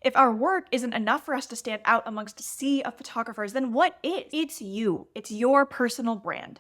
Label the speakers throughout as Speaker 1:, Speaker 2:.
Speaker 1: If our work isn't enough for us to stand out amongst a sea of photographers, then what is? It's you. It's your personal brand.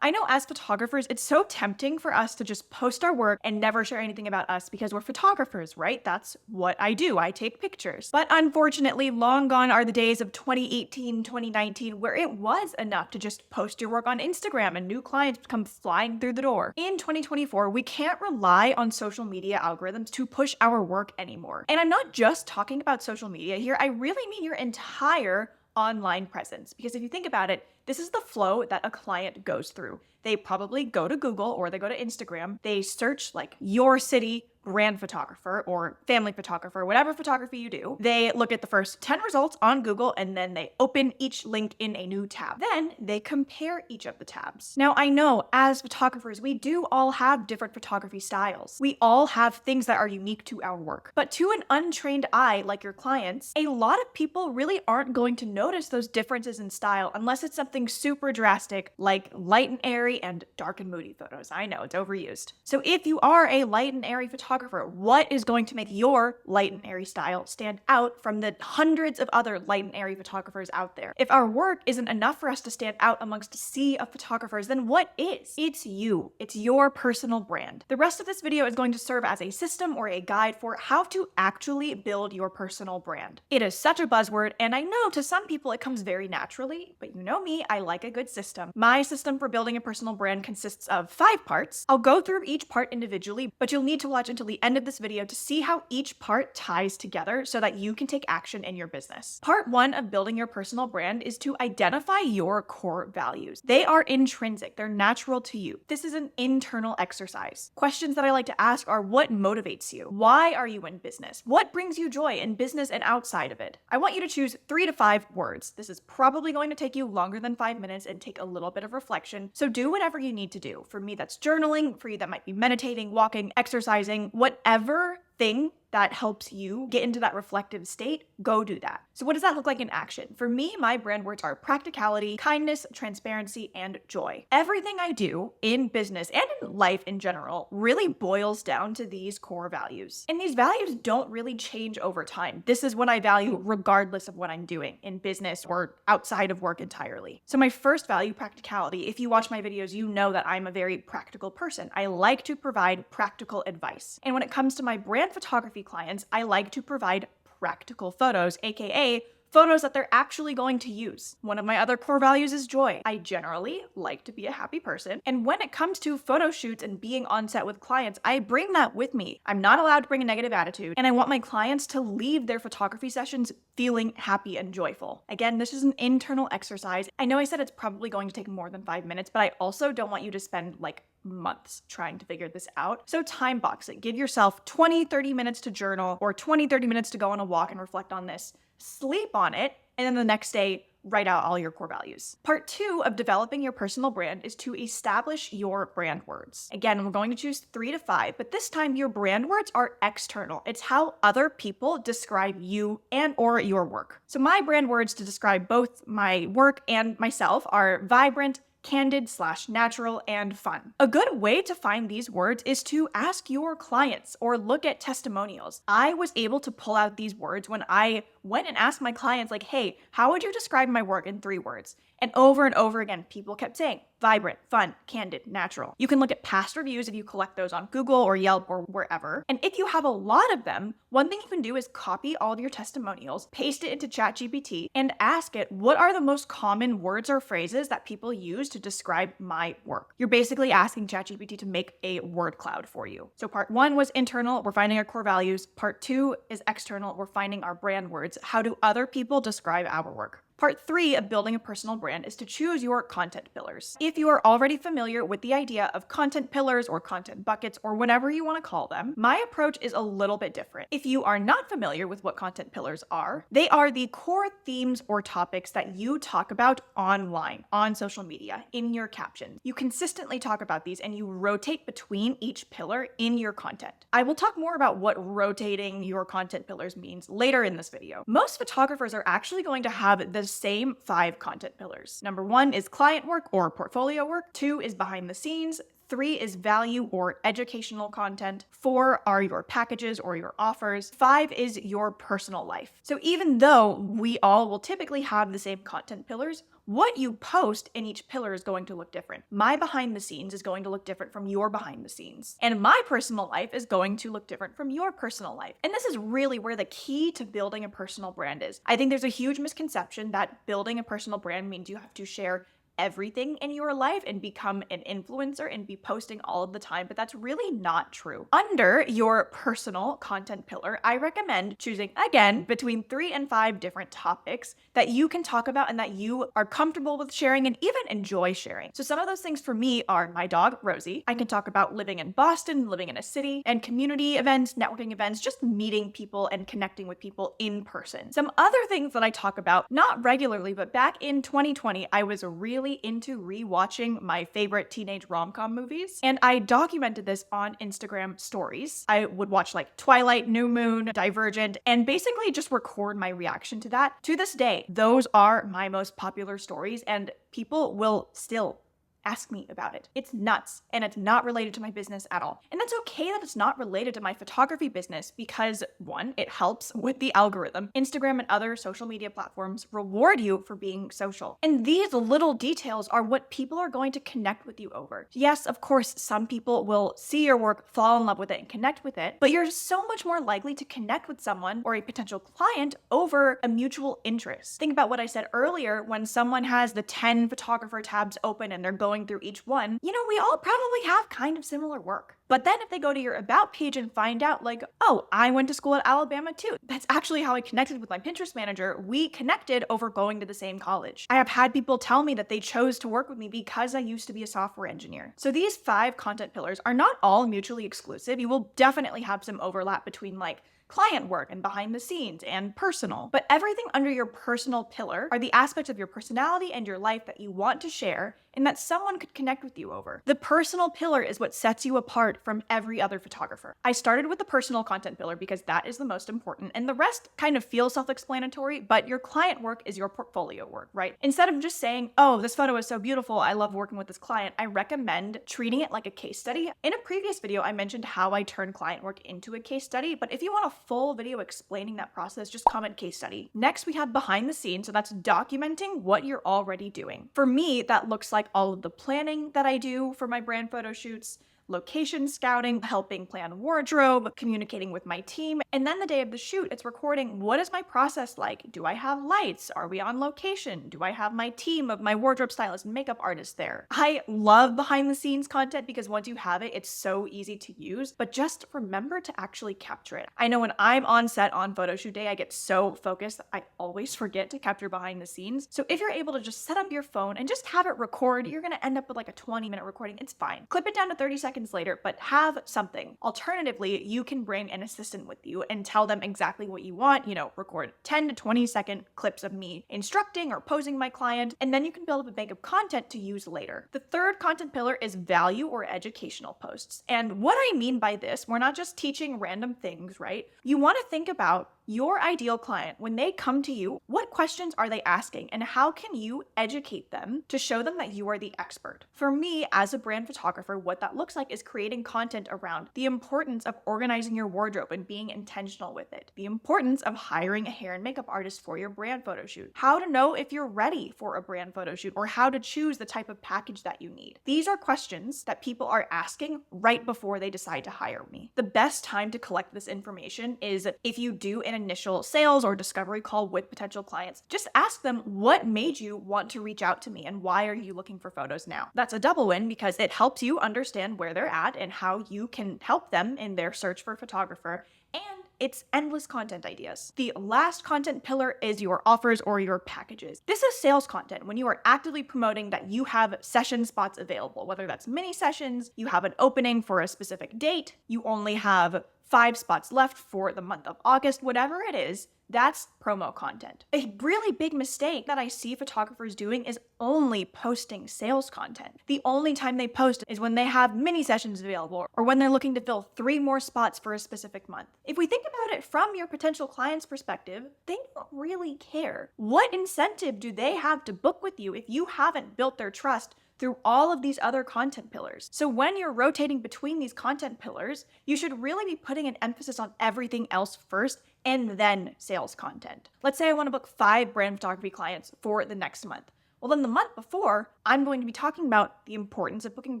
Speaker 1: I know as photographers, it's so tempting for us to just post our work and never share anything about us because we're photographers, right? That's what I do. I take pictures. But unfortunately, long gone are the days of 2018, 2019, where it was enough to just post your work on Instagram and new clients come flying through the door. In 2024, we can't rely on social media algorithms to push our work anymore. And I'm not just talking about social media here, I really mean your entire online presence. Because if you think about it, this is the flow that a client goes through. They probably go to Google or they go to Instagram. They search like your city brand photographer or family photographer, whatever photography you do. They look at the first 10 results on Google and then they open each link in a new tab. Then they compare each of the tabs. Now, I know as photographers, we do all have different photography styles. We all have things that are unique to our work. But to an untrained eye like your clients, a lot of people really aren't going to notice those differences in style unless it's something super drastic like light and airy and dark and moody photos. I know, it's overused. So if you are a light and airy photographer, what is going to make your light and airy style stand out from the hundreds of other light and airy photographers out there? If our work isn't enough for us to stand out amongst a sea of photographers, then what is? It's you. It's your personal brand. The rest of this video is going to serve as a system or a guide for how to actually build your personal brand. It is such a buzzword, and I know to some people it comes very naturally, but you know me, I like a good system. My system for building a personal brand consists of 5 parts. I'll go through each part individually, but you'll need to watch until the end of this video to see how each part ties together so that you can take action in your business. Part 1 of building your personal brand is to identify your core values. They are intrinsic, they're natural to you. This is an internal exercise. Questions that I like to ask are: what motivates you? Why are you in business? What brings you joy in business and outside of it? I want you to choose 3 to 5 words. This is probably going to take you longer than 5 minutes and take a little bit of reflection, so do whatever you need to do. For me, that's journaling. For you, that might be meditating, walking, exercising, whatever thing that helps you get into that reflective state, go do that. So what does that look like in action? For me, my brand words are practicality, kindness, transparency, and joy. Everything I do in business and in life in general really boils down to these core values. And these values don't really change over time. This is what I value regardless of what I'm doing in business or outside of work entirely. So my first value, practicality. If you watch my videos, you know that I'm a very practical person. I like to provide practical advice. And when it comes to my brand photography clients, I like to provide practical photos, aka photos that they're actually going to use. One of my other core values is joy. I generally like to be a happy person, and when it comes to photo shoots and being on set with clients, I bring that with me. I'm not allowed to bring a negative attitude, and I want my clients to leave their photography sessions feeling happy and joyful. Again, this is an internal exercise. I know I said it's probably going to take more than 5 minutes, but I also don't want you to spend like months trying to figure this out. So time box it. Give yourself 20-30 minutes to journal or 20-30 minutes to go on a walk and reflect on this. Sleep on it, and then the next day, write out all your core values. Part 2 of developing your personal brand is to establish your brand words. Again, we're going to choose 3 to 5, but this time your brand words are external. It's how other people describe you and or your work. So my brand words to describe both my work and myself are vibrant, candid/natural, and fun. A good way to find these words is to ask your clients or look at testimonials. I was able to pull out these words when I went and asked my clients, like, hey, how would you describe my work in 3 words? And over again, people kept saying vibrant, fun, candid, natural. You can look at past reviews if you collect those on Google or Yelp or wherever. And if you have a lot of them, one thing you can do is copy all of your testimonials, paste it into ChatGPT, and ask it, what are the most common words or phrases that people use to describe my work? You're basically asking ChatGPT to make a word cloud for you. So part 1 was internal, we're finding our core values. Part 2 is external, we're finding our brand words. How do other people describe our work? Part 3 of building a personal brand is to choose your content pillars. If you are already familiar with the idea of content pillars or content buckets or whatever you want to call them, my approach is a little bit different. If you are not familiar with what content pillars are, they are the core themes or topics that you talk about online, on social media, in your captions. You consistently talk about these and you rotate between each pillar in your content. I will talk more about what rotating your content pillars means later in this video. Most photographers are actually going to have the same 5 content pillars. Number 1 is client work or portfolio work. 2 is behind the scenes. 3 is value or educational content. 4 are your packages or your offers. 5 is your personal life. So even though we all will typically have the same content pillars, what you post in each pillar is going to look different. My behind the scenes is going to look different from your behind the scenes. And my personal life is going to look different from your personal life. And this is really where the key to building a personal brand is. I think there's a huge misconception that building a personal brand means you have to share everything in your life and become an influencer and be posting all of the time, but that's really not true. Under your personal content pillar, I recommend choosing, again, between 3 and 5 different topics that you can talk about and that you are comfortable with sharing and even enjoy sharing. So some of those things for me are my dog, Rosie. I can talk about living in Boston, living in a city, and community events, networking events, just meeting people and connecting with people in person. Some other things that I talk about, not regularly, but back in 2020, I was really into rewatching my favorite teenage rom-com movies, and I documented this on Instagram stories. I would watch like Twilight, New Moon, Divergent, and basically just record my reaction to that. To this day, those are my most popular stories, and people will still ask me about it. It's nuts, and it's not related to my business at all. And that's okay that it's not related to my photography business because, one, it helps with the algorithm. Instagram and other social media platforms reward you for being social. And these little details are what people are going to connect with you over. Yes, of course, some people will see your work, fall in love with it, and connect with it, but you're so much more likely to connect with someone or a potential client over a mutual interest. Think about what I said earlier when someone has the 10 photographer tabs open and they're going through each one, we all probably have kind of similar work. But then if they go to your about page and find out like, oh, I went to school at Alabama too. That's actually how I connected with my Pinterest manager. We connected over going to the same college. I have had people tell me that they chose to work with me because I used to be a software engineer. So these 5 content pillars are not all mutually exclusive. You will definitely have some overlap between like client work and behind the scenes and personal. But everything under your personal pillar are the aspects of your personality and your life that you want to share and that someone could connect with you over. The personal pillar is what sets you apart from every other photographer. I started with the personal content pillar because that is the most important, and the rest kind of feels self-explanatory, but your client work is your portfolio work, right? Instead of just saying, oh, this photo is so beautiful, I love working with this client, I recommend treating it like a case study. In a previous video, I mentioned how I turn client work into a case study, but if you want a full video explaining that process, just comment case study. Next, we have behind the scenes, so that's documenting what you're already doing. For me, that looks like all of the planning that I do for my brand photo shoots, location scouting, helping plan wardrobe, communicating with my team, and then the day of the shoot, it's recording what is my process like? Do I have lights? Are we on location? Do I have my team of my wardrobe stylist and makeup artist there? I love behind the scenes content because once you have it, it's so easy to use, but just remember to actually capture it. I know when I'm on set on photo shoot day, I get so focused that I always forget to capture behind the scenes. So if you're able to just set up your phone and just have it record, you're gonna end up with like a 20-minute recording. It's fine. Clip it down to 30 seconds later, but have something. Alternatively, you can bring an assistant with you and tell them exactly what you want, record 10 to 20-second clips of me instructing or posing my client, and then you can build up a bank of content to use later. The third content pillar is value or educational posts. And what I mean by this, we're not just teaching random things, right? You want to think about your ideal client. When they come to you, what questions are they asking and how can you educate them to show them that you are the expert? For me, as a brand photographer, what that looks like is creating content around the importance of organizing your wardrobe and being intentional with it, the importance of hiring a hair and makeup artist for your brand photo shoot, how to know if you're ready for a brand photo shoot, or how to choose the type of package that you need. These are questions that people are asking right before they decide to hire me. The best time to collect this information is if you do an initial sales or discovery call with potential clients. Just ask them what made you want to reach out to me and why are you looking for photos now? That's a double win because it helps you understand where they're at and how you can help them in their search for a photographer, and it's endless content ideas. The last content pillar is your offers or your packages. This is sales content when you are actively promoting that you have session spots available, whether that's mini sessions, you have an opening for a specific date, you only have 5 spots left for the month of August, whatever it is. That's promo content. A really big mistake that I see photographers doing is only posting sales content. The only time they post is when they have mini sessions available or when they're looking to fill 3 more spots for a specific month. If we think about it from your potential client's perspective, they don't really care. What incentive do they have to book with you if you haven't built their trust through all of these other content pillars. So when you're rotating between these content pillars, you should really be putting an emphasis on everything else first and then sales content. Let's say I want to book 5 brand photography clients for the next month. Well, then the month before, I'm going to be talking about the importance of booking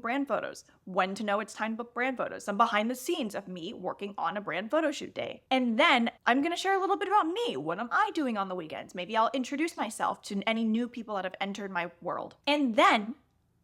Speaker 1: brand photos, when to know it's time to book brand photos, some behind the scenes of me working on a brand photo shoot day. And then I'm going to share a little bit about me. What am I doing on the weekends? Maybe I'll introduce myself to any new people that have entered my world. And then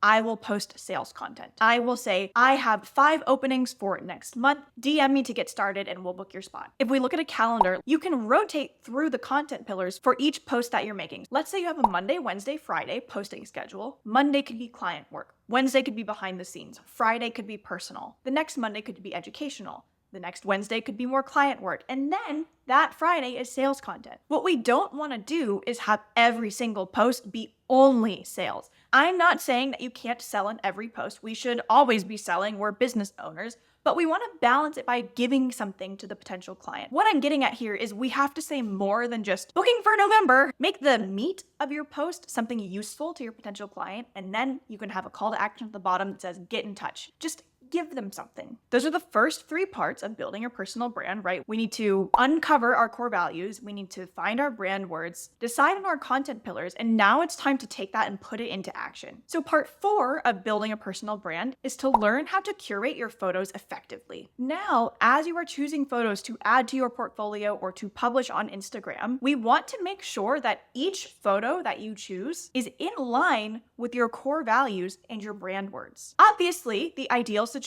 Speaker 1: I will post sales content. I will say, I have 5 openings for next month. DM me to get started and we'll book your spot. If we look at a calendar, you can rotate through the content pillars for each post that you're making. Let's say you have a Monday, Wednesday, Friday posting schedule. Monday could be client work. Wednesday could be behind the scenes. Friday could be personal. The next Monday could be educational. The next Wednesday could be more client work. And then that Friday is sales content. What we don't want to do is have every single post be only sales. I'm not saying that you can't sell in every post. We should always be selling. We're business owners. But we want to balance it by giving something to the potential client. What I'm getting at here is we have to say more than just booking for November. Make the meat of your post something useful to your potential client, and then you can have a call to action at the bottom that says, get in touch. Just give them something. Those are the first 3 parts of building your personal brand, right? We need to uncover our core values. We need to find our brand words, decide on our content pillars, and now it's time to take that and put it into action. So part 4 of building a personal brand is to learn how to curate your photos effectively. Now, as you are choosing photos to add to your portfolio or to publish on Instagram, we want to make sure that each photo that you choose is in line with your core values and your brand words. Obviously, the ideal situation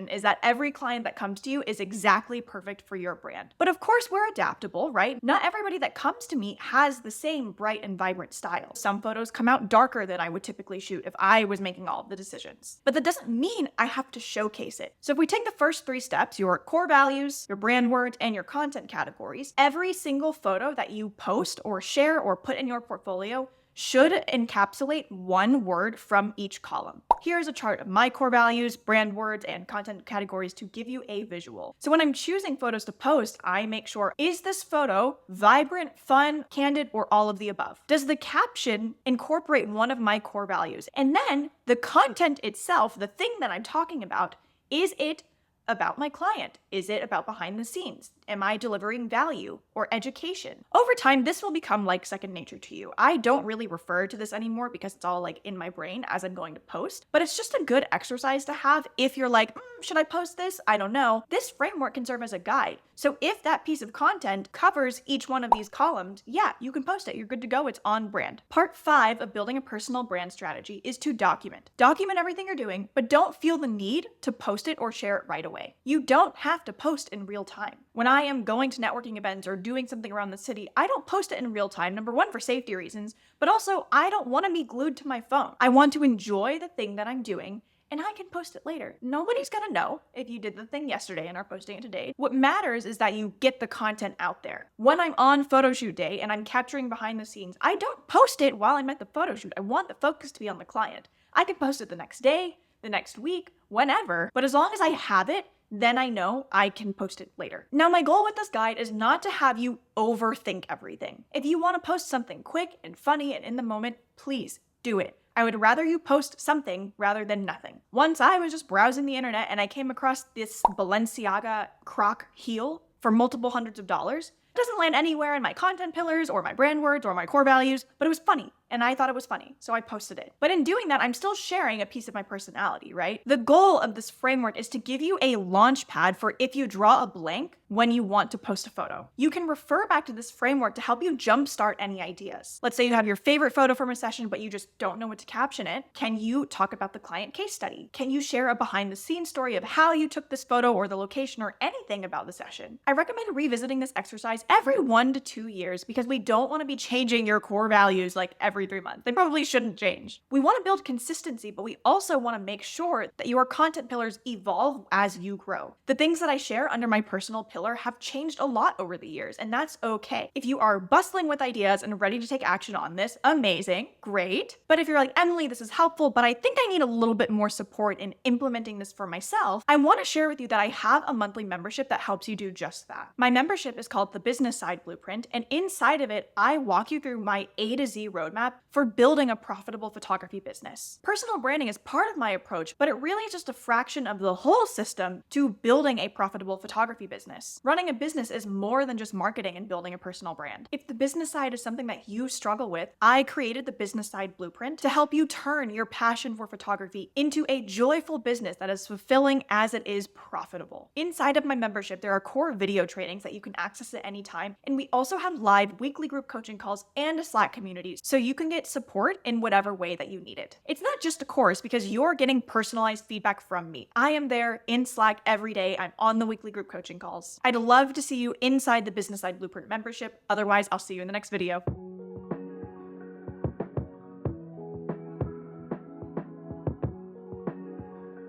Speaker 1: is that every client that comes to you is exactly perfect for your brand. But of course, we're adaptable, right? Not everybody that comes to me has the same bright and vibrant style. Some photos come out darker than I would typically shoot if I was making all of the decisions. But that doesn't mean I have to showcase it. So if we take the first 3 steps, your core values, your brand words, and your content categories, every single photo that you post or share or put in your portfolio should encapsulate 1 word from each column. Here's a chart of my core values, brand words, and content categories to give you a visual. So when I'm choosing photos to post, I make sure, is this photo vibrant, fun, candid, or all of the above? Does the caption incorporate one of my core values? And then the content itself, the thing that I'm talking about, is it about my client? Is it about behind the scenes? Am I delivering value or education? Over time, this will become like second nature to you. I don't really refer to this anymore because it's all like in my brain as I'm going to post, but it's just a good exercise to have if you're like, should I post this? I don't know. This framework can serve as a guide. So if that piece of content covers each one of these columns, yeah, you can post it. You're good to go. It's on brand. Part 5 of building a personal brand strategy is to document. Document everything you're doing, but don't feel the need to post it or share it right away. You don't have to post in real time. When I am going to networking events or doing something around the city, I don't post it in real time. Number 1, for safety reasons, but also I don't want to be glued to my phone. I want to enjoy the thing that I'm doing, and I can post it later. Nobody's gonna know if you did the thing yesterday and are posting it today. What matters is that you get the content out there. When I'm on photo shoot day and I'm capturing behind the scenes, I don't post it while I'm at the photo shoot. I want the focus to be on the client. I can post it the next day, the next week, whenever, but as long as I have it, then I know I can post it later. Now, my goal with this guide is not to have you overthink everything. If you want to post something quick and funny and in the moment, please do it. I would rather you post something rather than nothing. Once I was just browsing the internet and I came across this Balenciaga croc heel for multiple hundreds of dollars. It doesn't land anywhere in my content pillars or my brand words or my core values, but it was funny. And I thought it was funny, so I posted it. But in doing that, I'm still sharing a piece of my personality, right? The goal of this framework is to give you a launch pad for if you draw a blank when you want to post a photo. You can refer back to this framework to help you jumpstart any ideas. Let's say you have your favorite photo from a session, but you just don't know what to caption it. Can you talk about the client case study? Can you share a behind the scenes story of how you took this photo or the location or anything about the session? I recommend revisiting this exercise every 1 to 2 years because we don't want to be changing your core values like every 3 months. They probably shouldn't change. We want to build consistency, but we also want to make sure that your content pillars evolve as you grow. The things that I share under my personal pillar have changed a lot over the years, and that's okay. If you are bustling with ideas and ready to take action on this, amazing, great. But if you're like, Emily, this is helpful, but I think I need a little bit more support in implementing this for myself, I want to share with you that I have a monthly membership that helps you do just that. My membership is called the business side blueprint, and inside of it, I walk you through my A to Z roadmap for building a profitable photography business. Personal branding is part of my approach, but it really is just a fraction of the whole system to building a profitable photography business. Running a business is more than just marketing and building a personal brand. If the business side is something that you struggle with, I created the business side blueprint to help you turn your passion for photography into a joyful business that is fulfilling as it is profitable. Inside of my membership, there are core video trainings that you can access at any time, and we also have live weekly group coaching calls and a Slack community so you can get support in whatever way that you need it. It's not just a course because you're getting personalized feedback from me. I am there in Slack every day. I'm on the weekly group coaching calls. I'd love to see you inside the Business Side Blueprint membership. Otherwise, I'll see you in the next video.